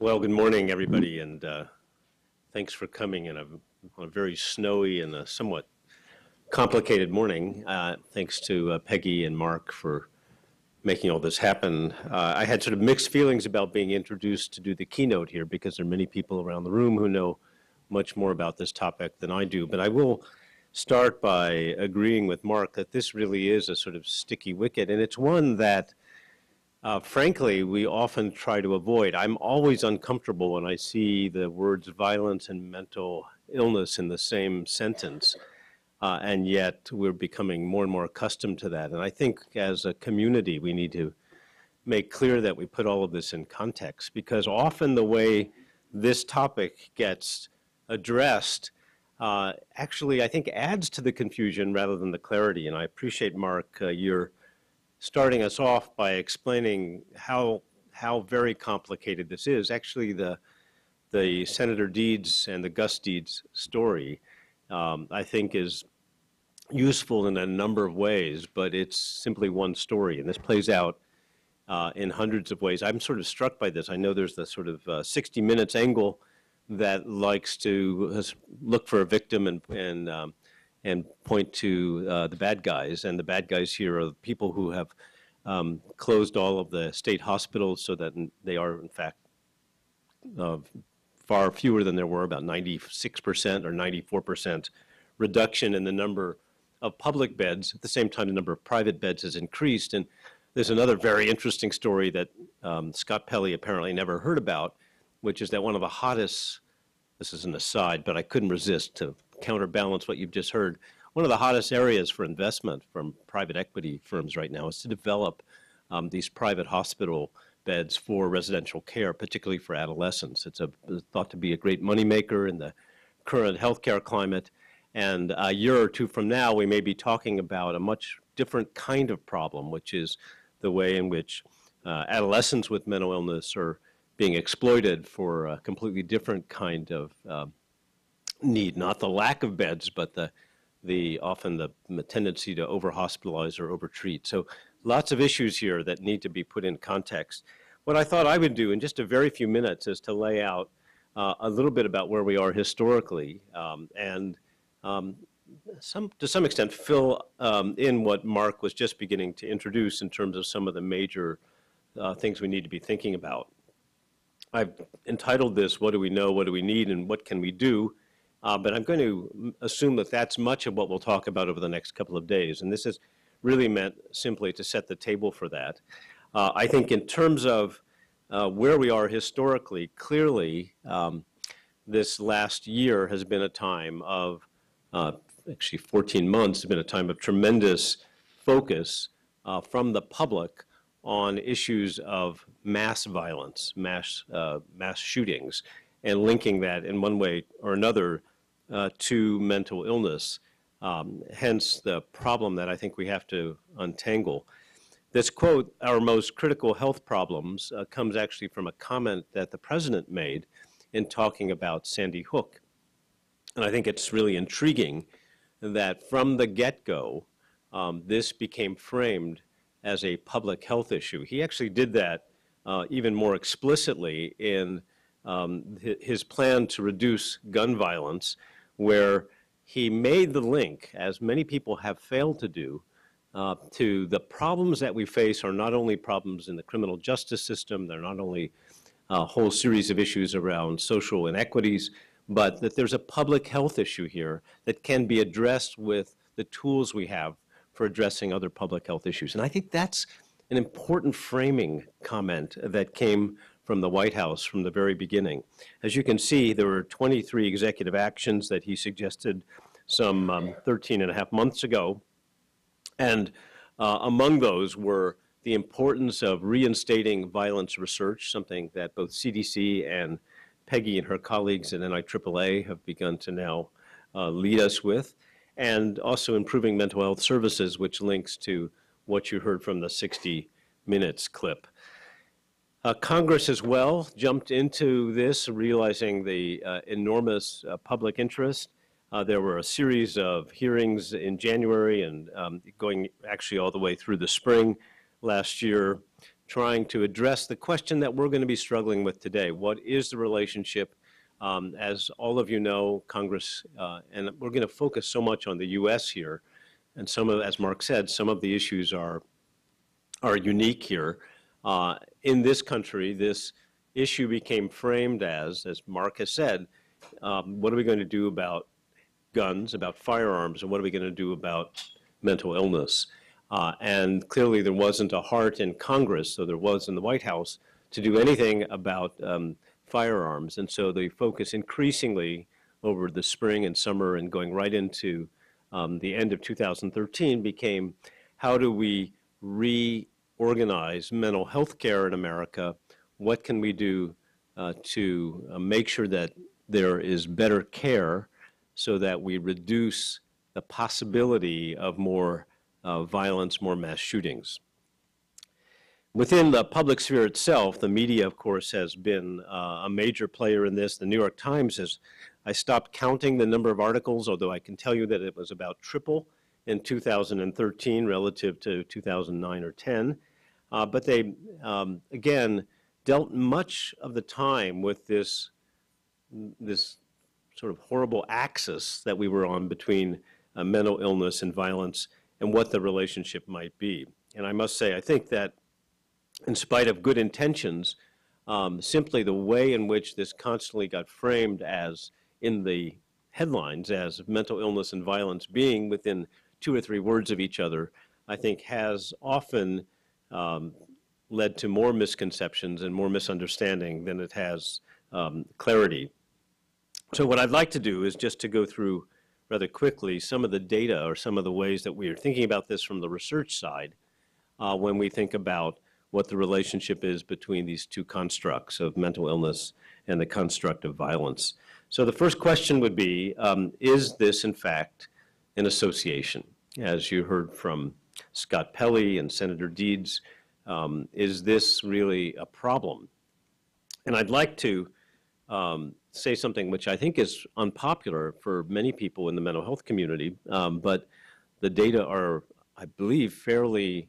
Well, good morning, everybody, and thanks for coming on a very snowy and a somewhat complicated morning. Thanks to Peggy and Mark for making all this happen. I had sort of mixed feelings about being introduced to do the keynote here because there are many people around the room who know much more about this topic than I do. But I will start by agreeing with Mark that this really is a sort of sticky wicket, and it's one that frankly, we often try to avoid. I'm always uncomfortable when I see the words violence and mental illness in the same sentence, and yet we're becoming more and more accustomed to that. And I think as a community, we need to make clear that we put all of this in context, because often the way this topic gets addressed actually, I think, adds to the confusion rather than the clarity. And I appreciate, Mark, your starting us off by explaining how very complicated this is. Actually, the Senator Deeds and the Gus Deeds story, I think, is useful in a number of ways, but it's simply one story, and this plays out in hundreds of ways. I'm sort of struck by this. I know there's the sort of 60 Minutes angle that likes to look for a victim and point to the bad guys. And the bad guys here are the people who have closed all of the state hospitals so that they are, in fact, far fewer than there were, about 96% or 94% reduction in the number of public beds. At the same time, the number of private beds has increased. And there's another very interesting story that Scott Pelley apparently never heard about, which is that one of the hottest, this is an aside, but I couldn't resist to counterbalance what you've just heard. One of the hottest areas for investment from private equity firms right now is to develop these private hospital beds for residential care, particularly for adolescents. It's thought to be a great moneymaker in the current healthcare climate. And a year or two from now, we may be talking about a much different kind of problem, which is the way in which adolescents with mental illness are being exploited for a completely different kind of need, not the lack of beds, but often the tendency to over-hospitalize or over-treat. So lots of issues here that need to be put in context. What I thought I would do in just a very few minutes is to lay out a little bit about where we are historically and to some extent fill in what Mark was just beginning to introduce in terms of some of the major things we need to be thinking about. I've entitled this, What Do We Know, What Do We Need, and What Can We Do? But I'm going to assume that that's much of what we'll talk about over the next couple of days. And this is really meant simply to set the table for that. I think in terms of where we are historically, clearly this last year has been a time of, actually 14 months has been a time of tremendous focus from the public on issues of mass violence, mass shootings, and linking that in one way or another to mental illness, hence the problem that I think we have to untangle. This quote, "Our most critical health problems," comes actually from a comment that the president made in talking about Sandy Hook. And I think it's really intriguing that from the get-go, this became framed as a public health issue. He actually did that even more explicitly in his plan to reduce gun violence, where he made the link, as many people have failed to do, to the problems that we face are not only problems in the criminal justice system, they're not only a whole series of issues around social inequities, but that there's a public health issue here that can be addressed with the tools we have for addressing other public health issues. And I think that's an important framing comment that came from the White House from the very beginning. As you can see, there were 23 executive actions that he suggested some 13 and a half months ago. And among those were the importance of reinstating violence research, something that both CDC and Peggy and her colleagues at NIAAA have begun to now lead us with, and also improving mental health services, which links to what you heard from the 60 Minutes clip. Congress as well jumped into this, realizing the enormous public interest. There were a series of hearings in January and going actually all the way through the spring last year, trying to address the question that we're going to be struggling with today. What is the relationship? As all of you know, Congress, and we're going to focus so much on the U.S. here, and as Mark said, some of the issues are unique here. In this country, this issue became framed as Mark has said, what are we going to do about guns, about firearms, and what are we going to do about mental illness? And clearly there wasn't a heart in Congress, so there was in the White House, to do anything about firearms. And so the focus increasingly over the spring and summer and going right into the end of 2013 became, how do we reorganize mental health care in America? What can we do to make sure that there is better care so that we reduce the possibility of more violence, more mass shootings? Within the public sphere itself, the media, of course, has been a major player in this. The New York Times I stopped counting the number of articles, although I can tell you that it was about triple in 2013 relative to 2009 or 10. But they, again, dealt much of the time with this sort of horrible axis that we were on between mental illness and violence and what the relationship might be. And I must say, I think that in spite of good intentions, simply the way in which this constantly got framed as in the headlines as mental illness and violence being within 2 or 3 words of each other, I think has often led to more misconceptions and more misunderstanding than it has clarity. So what I'd like to do is just to go through rather quickly some of the data or some of the ways that we are thinking about this from the research side when we think about what the relationship is between these two constructs of mental illness and the construct of violence. So the first question would be, is this in fact an association? As you heard from Scott Pelley and Senator Deeds, is this really a problem? And I'd like to say something which I think is unpopular for many people in the mental health community, but the data are, I believe, fairly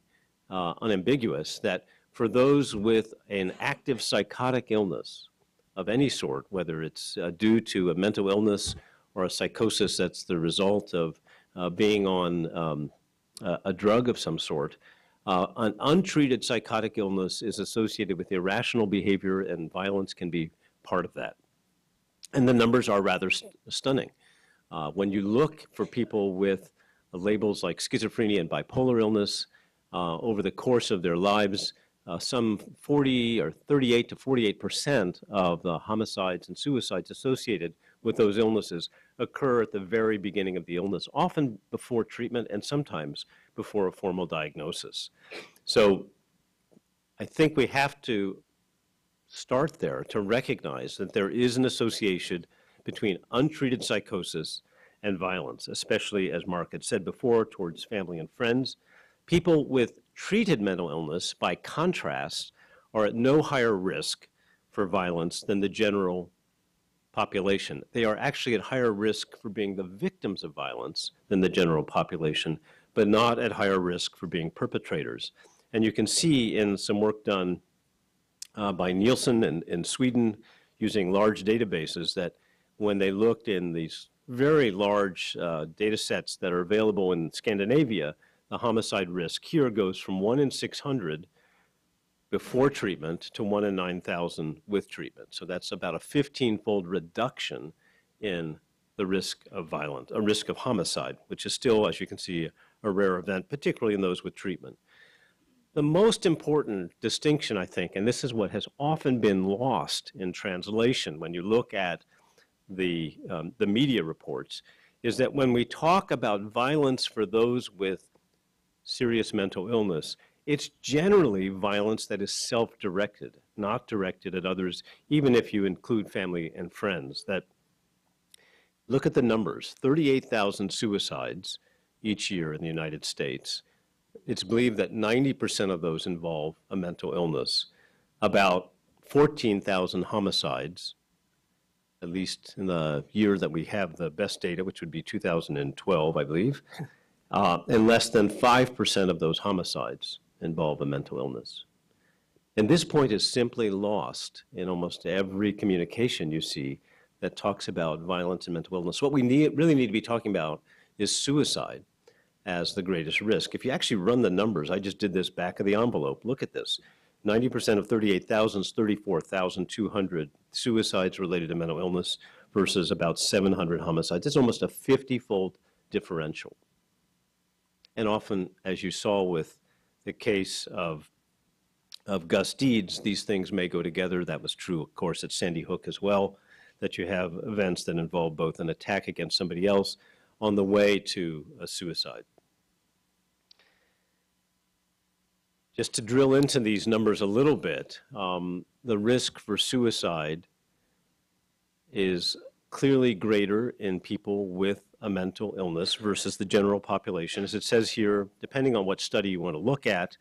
unambiguous, that for those with an active psychotic illness of any sort, whether it's due to a mental illness or a psychosis that's the result of being on a drug of some sort, an untreated psychotic illness is associated with irrational behavior, and violence can be part of that. And the numbers are rather stunning. When you look for people with labels like schizophrenia and bipolar illness, over the course of their lives, some 40 or 38 to 48% of the homicides and suicides associated with those illnesses occur at the very beginning of the illness, often before treatment and sometimes before a formal diagnosis. So I think we have to start there to recognize that there is an association between untreated psychosis and violence, especially, as Mark had said before, towards family and friends. People with treated mental illness, by contrast, are at no higher risk for violence than the general population. They are actually at higher risk for being the victims of violence than the general population, but not at higher risk for being perpetrators. And you can see in some work done by Nielsen in Sweden using large databases that when they looked in these very large data sets that are available in Scandinavia, the homicide risk here goes from 1 in 600 before treatment to 1 in 9,000 with treatment. So that's about a 15-fold reduction in the risk of violence, a risk of homicide, which is still, as you can see, a rare event, particularly in those with treatment. The most important distinction, I think, and this is what has often been lost in translation when you look at the media reports, is that when we talk about violence for those with serious mental illness, it's generally violence that is self-directed, not directed at others, even if you include family and friends. That, look at the numbers, 38,000 suicides each year in the United States. It's believed that 90% of those involve a mental illness. About 14,000 homicides, at least in the year that we have the best data, which would be 2012, I believe, and less than 5% of those homicides involve a mental illness. And this point is simply lost in almost every communication you see that talks about violence and mental illness. What we really need to be talking about is suicide as the greatest risk. If you actually run the numbers, I just did this back of the envelope. Look at this. 90% of 38,000 is 34,200 suicides related to mental illness versus about 700 homicides. It's almost a 50-fold differential. And often, as you saw with the case of Gus Deeds, these things may go together. That was true, of course, at Sandy Hook as well, that you have events that involve both an attack against somebody else on the way to a suicide. Just to drill into these numbers a little bit, the risk for suicide is clearly greater in people with a mental illness versus the general population. As it says here, depending on what study you want to look at,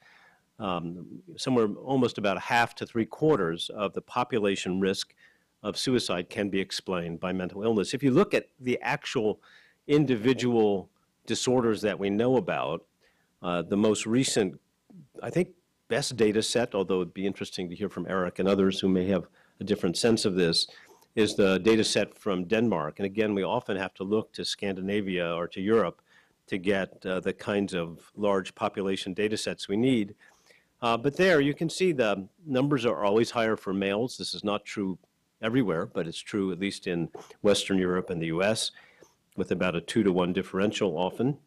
somewhere almost about a half to three-quarters of the population risk of suicide can be explained by mental illness. If you look at the actual individual disorders that we know about, the most recent, I think, best data set, although it'd be interesting to hear from Eric and others who may have a different sense of this, is the data set from Denmark. And again, we often have to look to Scandinavia or to Europe to get the kinds of large population data sets we need. But there you can see the numbers are always higher for males. This is not true everywhere, but it's true at least in Western Europe and the US, with about a 2-to-1 differential often.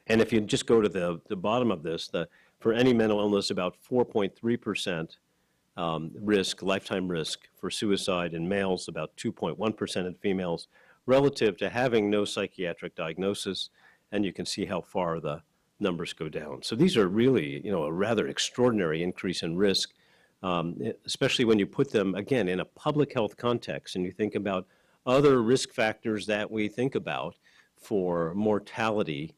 And if you just go to the bottom of this, for any mental illness, about 4.3% risk, lifetime risk for suicide in males, about 2.1% in females, relative to having no psychiatric diagnosis. And you can see how far the numbers go down. So these are really, a rather extraordinary increase in risk, especially when you put them, again, in a public health context and you think about other risk factors that we think about for mortality,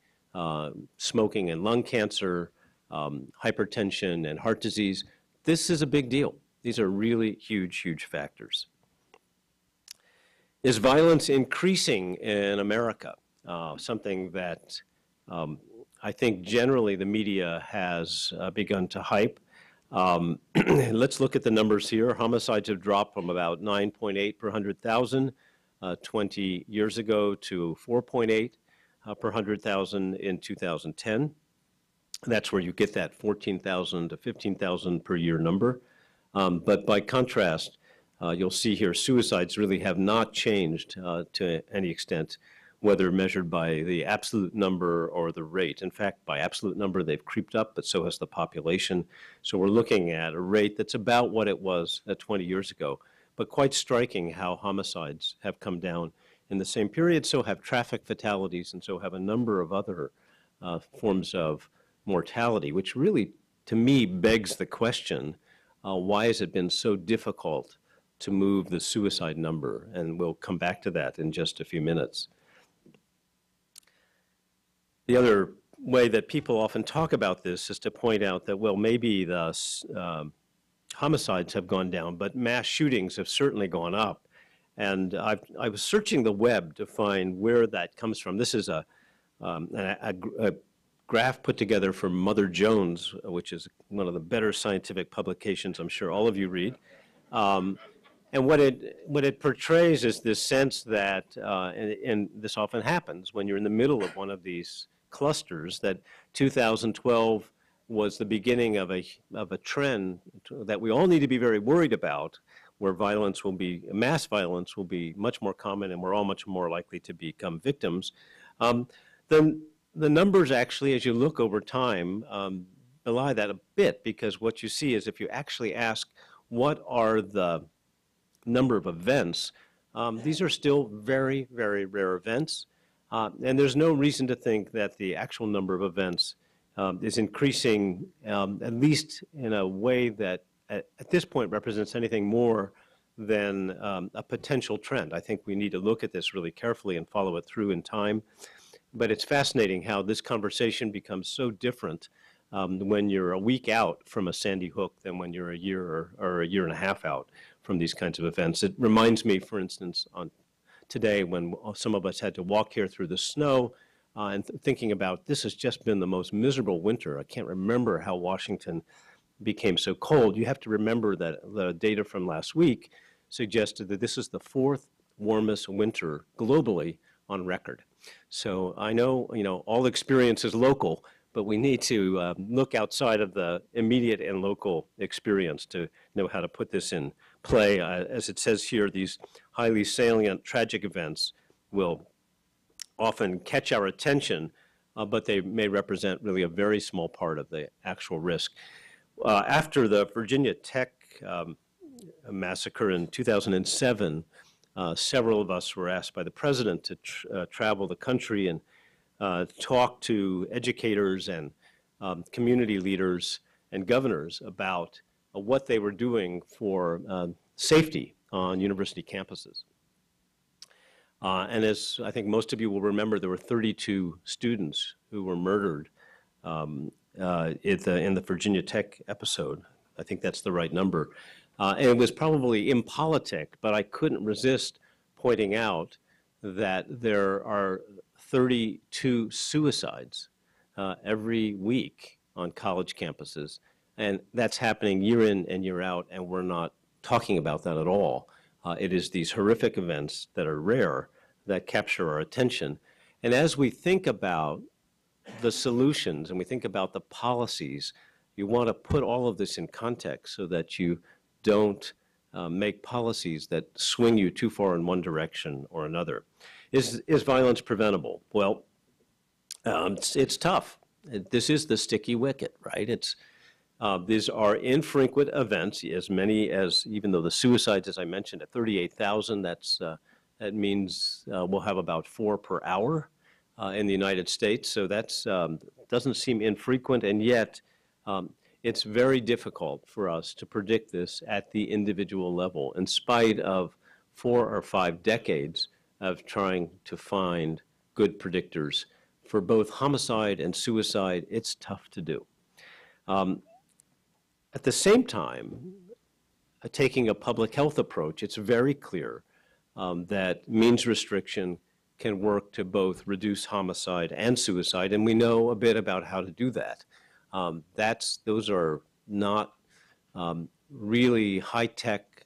smoking and lung cancer, hypertension and heart disease. This is a big deal. These are really huge, huge factors. Is violence increasing in America? Something that I think generally the media has begun to hype. Let's look at the numbers here. Homicides have dropped from about 9.8 per 100,000 20 years ago to 4.8 per 100,000 in 2010. That's where you get that 14,000 to 15,000 per year number. But by contrast, you'll see here suicides really have not changed to any extent, whether measured by the absolute number or the rate. In fact, by absolute number, they've creeped up, but so has the population. So we're looking at a rate that's about what it was 20 years ago. But quite striking how homicides have come down in the same period, so have traffic fatalities, and so have a number of other forms of mortality, which really, to me, begs the question, why has it been so difficult to move the suicide number? And we'll come back to that in just a few minutes. The other way that people often talk about this is to point out that, well, maybe the homicides have gone down, but mass shootings have certainly gone up. And I was searching the web to find where that comes from. This is a graph put together from Mother Jones, which is one of the better scientific publications I'm sure all of you read. And what it portrays is this sense that, and this often happens when you're in the middle of one of these clusters, that 2012 was the beginning of a trend that we all need to be very worried about, where mass violence will be much more common and we're all much more likely to become victims. Then the numbers actually, as you look over time, belie that a bit, because what you see is if you actually ask what are the number of events, these are still very, very rare events. And there's no reason to think that the actual number of events is increasing, at least in a way that at this point represents anything more than a potential trend. I think we need to look at this really carefully and follow it through in time. But it's fascinating how this conversation becomes so different when you're a week out from a Sandy Hook than when you're a year or a year and a half out from these kinds of events. It reminds me, for instance, on today when some of us had to walk here through the snow and thinking about this has just been the most miserable winter. I can't remember how Washington became so cold. You have to remember that the data from last week suggested that this is the fourth warmest winter globally on record. So I know, all experience is local, but we need to look outside of the immediate and local experience to know how to put this in play. As it says here, these highly salient tragic events will often catch our attention, but they may represent really a very small part of the actual risk. After the Virginia Tech massacre in 2007, several of us were asked by the president to travel the country and talk to educators and community leaders and governors about what they were doing for safety on university campuses. And as I think most of you will remember, there were 32 students who were murdered in the Virginia Tech episode. I think that's the right number. And it was probably impolitic, but I couldn't resist pointing out that there are 32 suicides every week on college campuses. And that's happening year in and year out, and we're not talking about that at all. It is these horrific events that are rare that capture our attention. And as we think about the solutions and we think about the policies, you want to put all of this in context so that you don't make policies that swing you too far in one direction or another. Is violence preventable? Well, it's tough. This is the sticky wicket, right? These are infrequent events, as many as, even though the suicides, as I mentioned, at 38,000, that means we'll have about 4 per hour in the United States. So that doesn't seem infrequent, and yet it's very difficult for us to predict this at the individual level, in spite of 4 or 5 decades of trying to find good predictors. For both homicide and suicide, it's tough to do. At the same time, taking a public health approach, it's very clear that means restriction can work to both reduce homicide and suicide, and we know a bit about how to do that. Those are not really high-tech,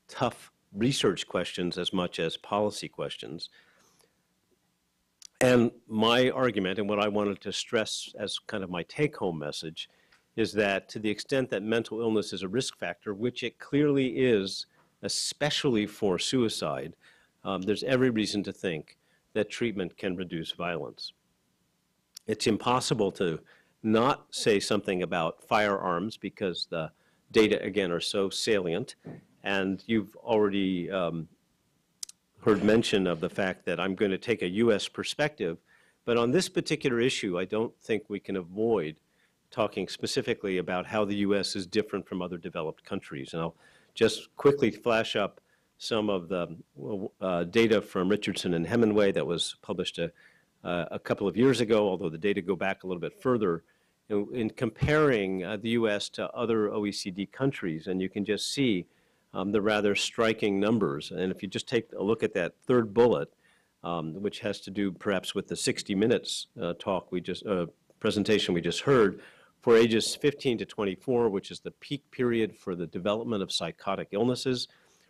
tough research questions as much as policy questions. And my argument, and what I wanted to stress as kind of my take-home message, is that to the extent that mental illness is a risk factor, which it clearly is, especially for suicide, there's every reason to think that treatment can reduce violence. It's impossible to not say something about firearms because the data, again, are so salient. And you've already heard mention of the fact that I'm going to take a U.S. perspective. But on this particular issue, I don't think we can avoid talking specifically about how the U.S. is different from other developed countries. And I'll just quickly flash up some of the data from Richardson and Hemingway that was published a couple of years ago, although the data go back a little bit further, in comparing the U.S. to other OECD countries. And you can just see the rather striking numbers. And if you just take a look at that third bullet, which has to do perhaps with the 60 Minutes presentation we just heard, for ages 15 to 24, which is the peak period for the development of psychotic illnesses,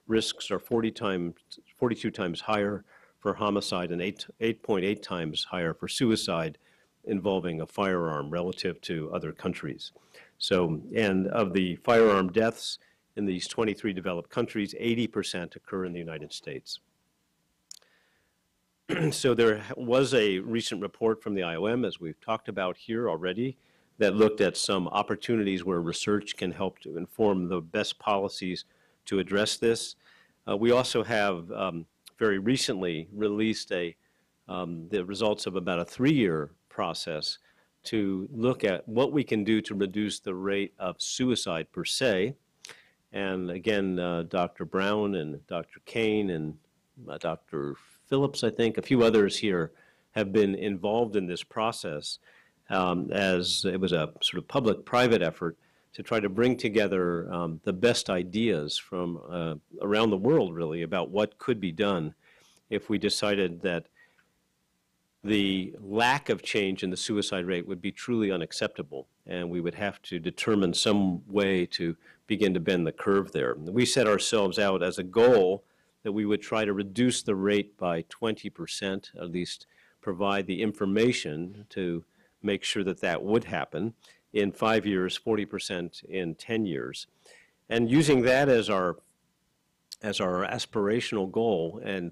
risks are 42 times higher for homicide and 8.8 times higher for suicide involving a firearm relative to other countries. So, and of the firearm deaths in these 23 developed countries, 80% occur in the United States. So there was a recent report from the IOM, as we've talked about here already, that looked at some opportunities where research can help to inform the best policies to address this. We also have very recently released the results of about a 3-year process to look at what we can do to reduce the rate of suicide per se. And again, Dr. Brown and Dr. Kane and Dr. Phillips, I think, a few others here have been involved in this process as it was a sort of public-private effort to try to bring together the best ideas from around the world, really, about what could be done if we decided that the lack of change in the suicide rate would be truly unacceptable, and we would have to determine some way to begin to bend the curve there. We set ourselves out as a goal that we would try to reduce the rate by 20%, at least provide the information to make sure that that would happen in 5 years, 40% in 10 years. And using that as our aspirational goal and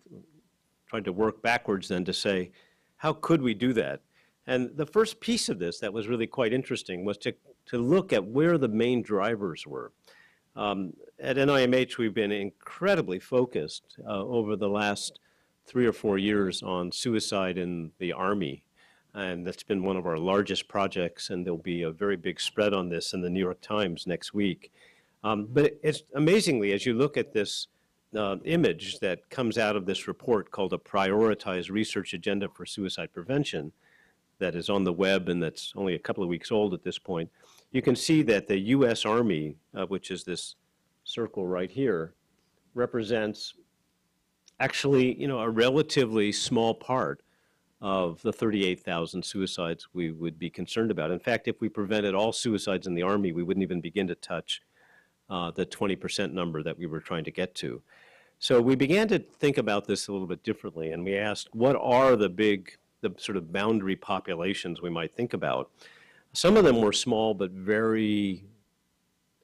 trying to work backwards then to say, how could we do that? And the first piece of this that was really quite interesting was to look at where the main drivers were. At NIMH, we've been incredibly focused over the last 3 or 4 years on suicide in the Army. And that's been one of our largest projects, and there'll be a very big spread on this in the New York Times next week. But it's amazingly, as you look at this image that comes out of this report called a prioritized research agenda for suicide prevention that is on the web and that's only a couple of weeks old at this point, you can see that the U.S. Army, which is this circle right here, represents actually, a relatively small part of the 38,000 suicides we would be concerned about. In fact, if we prevented all suicides in the Army, we wouldn't even begin to touch the 20% number that we were trying to get to. So we began to think about this a little bit differently, and we asked, what are the sort of boundary populations we might think about? Some of them were small but very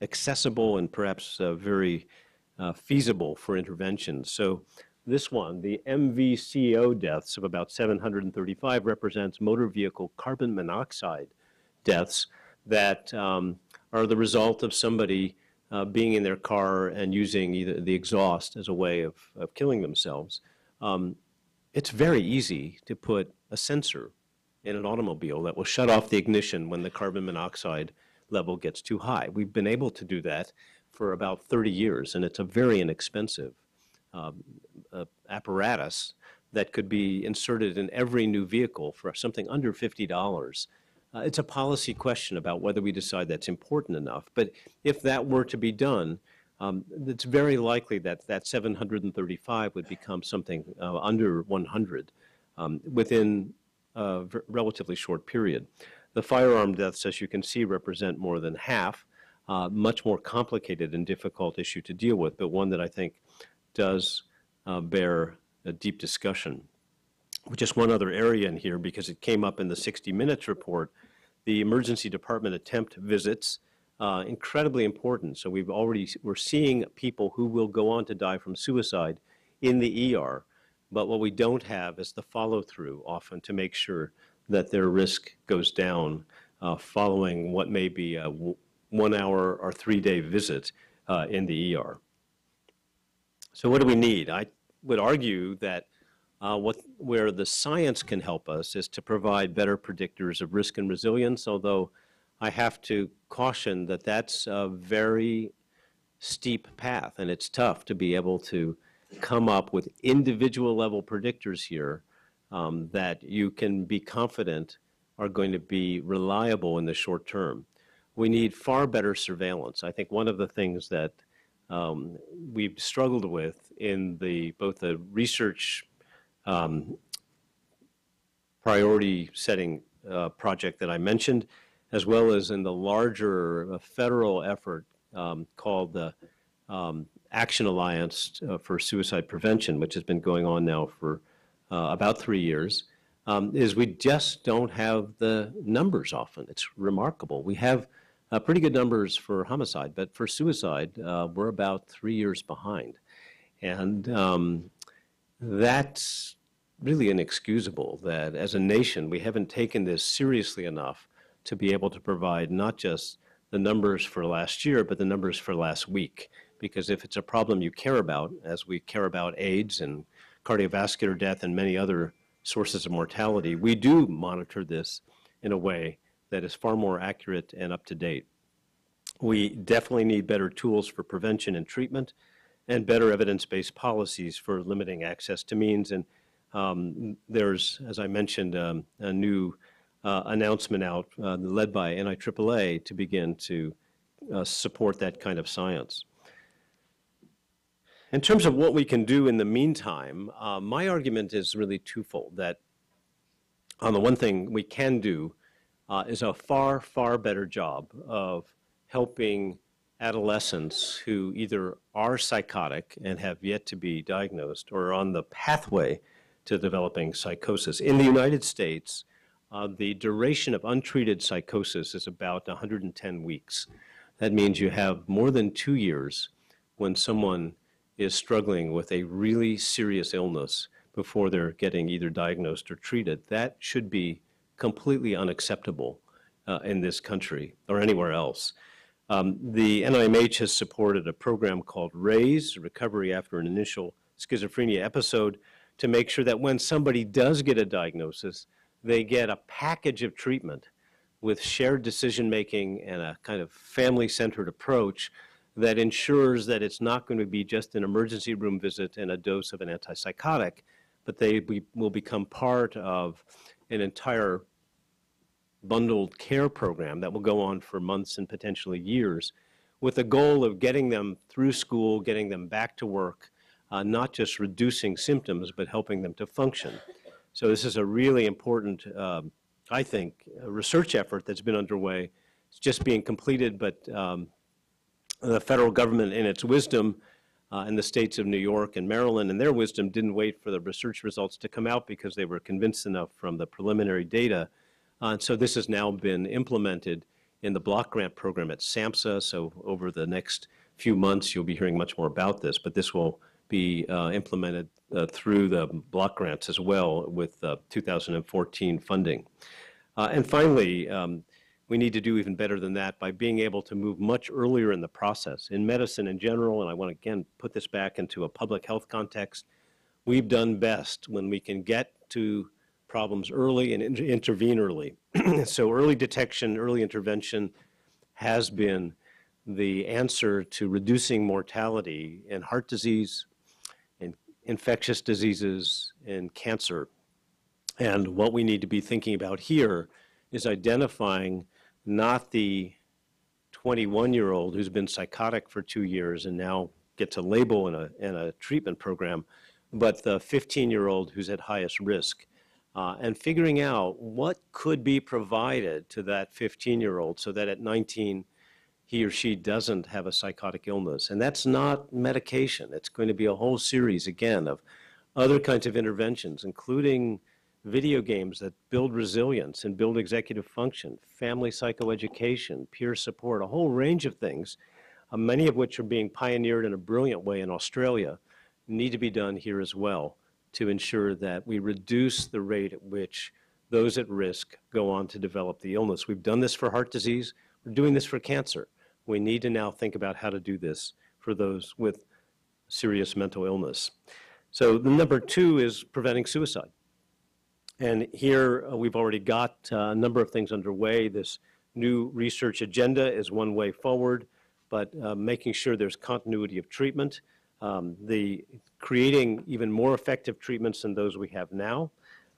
accessible and perhaps very feasible for intervention. So this one, the MVCO deaths of about 735, represents motor vehicle carbon monoxide deaths that are the result of somebody being in their car and using either the exhaust as a way of killing themselves. It's very easy to put a sensor in an automobile that will shut off the ignition when the carbon monoxide level gets too high. We've been able to do that for about 30 years, and it's a very inexpensive apparatus that could be inserted in every new vehicle for something under $50. It's a policy question about whether we decide that's important enough. But if that were to be done, it's very likely that that 735 would become something under 100 within a relatively short period. The firearm deaths, as you can see, represent more than half, much more complicated and difficult issue to deal with, but one that I think does bear a deep discussion. Just one other area in here, because it came up in the 60 Minutes report, the emergency department attempt visits, incredibly important. So we're seeing people who will go on to die from suicide in the ER, but what we don't have is the follow-through often to make sure that their risk goes down following what may be a 1 hour or 3-day visit in the ER. So what do we need? I would argue that where the science can help us is to provide better predictors of risk and resilience, although I have to caution that that's a very steep path, and it's tough to be able to come up with individual level predictors here that you can be confident are going to be reliable in the short term. We need far better surveillance. I think one of the things that we've struggled with in both the research priority setting project that I mentioned, as well as in the larger federal effort called the Action Alliance for Suicide Prevention, which has been going on now for about 3 years, is we just don't have the numbers often. It's remarkable. We have pretty good numbers for homicide, but for suicide, we're about 3 years behind. And that's really inexcusable that as a nation, we haven't taken this seriously enough to be able to provide not just the numbers for last year, but the numbers for last week. Because if it's a problem you care about, as we care about AIDS and cardiovascular death and many other sources of mortality, we do monitor this in a way that is far more accurate and up to date. We definitely need better tools for prevention and treatment and better evidence-based policies for limiting access to means. And there's, as I mentioned, a new announcement out led by NIAAA to begin to support that kind of science. In terms of what we can do in the meantime, my argument is really twofold, that on the one thing we can do is a far, far better job of helping adolescents who either are psychotic and have yet to be diagnosed or are on the pathway to developing psychosis. In the United States, the duration of untreated psychosis is about 110 weeks. That means you have more than 2 years when someone is struggling with a really serious illness before they're getting either diagnosed or treated. That should be completely unacceptable in this country or anywhere else. The NIMH has supported a program called RAISE, Recovery After an Initial Schizophrenia Episode, to make sure that when somebody does get a diagnosis, they get a package of treatment with shared decision-making and a kind of family-centered approach that ensures that it's not going to be just an emergency room visit and a dose of an antipsychotic, but they will become part of an entire bundled care program that will go on for months and potentially years, with the goal of getting them through school, getting them back to work, not just reducing symptoms, but helping them to function. So this is a really important, I think, research effort that's been underway. It's just being completed, but the federal government, in its wisdom, and the states of New York and Maryland, in their wisdom, didn't wait for the research results to come out because they were convinced enough from the preliminary data. And so this has now been implemented in the block grant program at SAMHSA. So over the next few months, you'll be hearing much more about this, but this will be implemented through the block grants as well with 2014 funding. And finally, we need to do even better than that by being able to move much earlier in the process. In medicine in general, and I want to again put this back into a public health context, we've done best when we can get to problems early and intervene early. So early detection, early intervention has been the answer to reducing mortality in heart disease, in infectious diseases, in cancer. And what we need to be thinking about here is identifying not the 21-year-old who's been psychotic for 2 years and now gets a label in a treatment program, but the 15-year-old who's at highest risk. And figuring out what could be provided to that 15-year-old so that at 19, he or she doesn't have a psychotic illness. And that's not medication. It's going to be a whole series, again, of other kinds of interventions, including video games that build resilience and build executive function, family psychoeducation, peer support, a whole range of things, many of which are being pioneered in a brilliant way in Australia, need to be done here as well to ensure that we reduce the rate at which those at risk go on to develop the illness. We've done this for heart disease. We're doing this for cancer. We need to now think about how to do this for those with serious mental illness. So the number 2 is preventing suicide. And here we've already got a number of things underway. This new research agenda is one way forward, but making sure there's continuity of treatment, creating even more effective treatments than those we have now,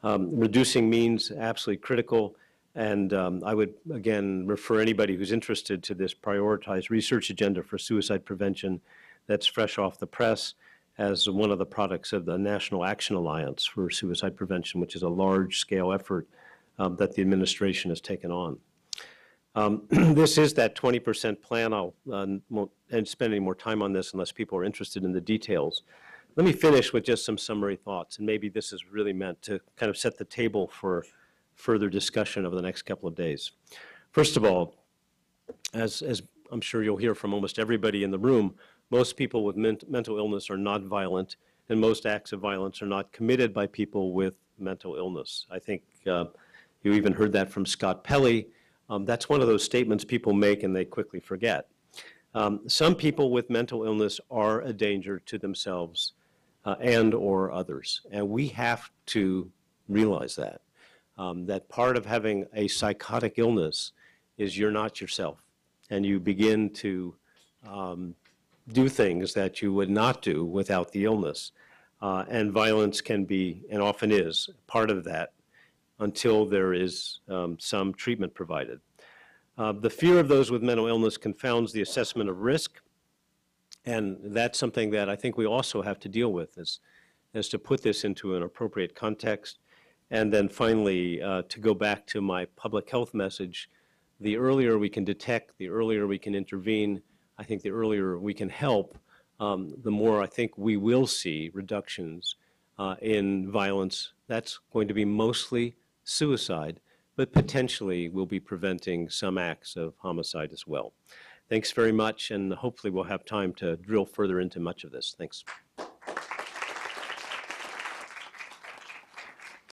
reducing means absolutely critical. And I would, again, refer anybody who's interested to this prioritized research agenda for suicide prevention that's fresh off the press as one of the products of the National Action Alliance for Suicide Prevention, which is a large-scale effort that the administration has taken on. This is that 20% plan. I won't spend any more time on this unless people are interested in the details. Let me finish with just some summary thoughts, and maybe this is really meant to kind of set the table for further discussion over the next couple of days. First of all, as I'm sure you'll hear from almost everybody in the room, most people with mental illness are not violent, and most acts of violence are not committed by people with mental illness. I think you even heard that from Scott Pelley. That's one of those statements people make and they quickly forget. Some people with mental illness are a danger to themselves and or others, and we have to realize that. That part of having a psychotic illness is you're not yourself, and you begin to do things that you would not do without the illness. And violence can be, and often is, part of that until there is some treatment provided. The fear of those with mental illness confounds the assessment of risk, and that's something that I think we also have to deal with, is to put this into an appropriate context. And then finally, to go back to my public health message, the earlier we can detect, the earlier we can intervene, I think the earlier we can help, the more I think we will see reductions in violence. That's going to be mostly suicide, but potentially we'll be preventing some acts of homicide as well. Thanks very much, and hopefully we'll have time to drill further into much of this. Thanks.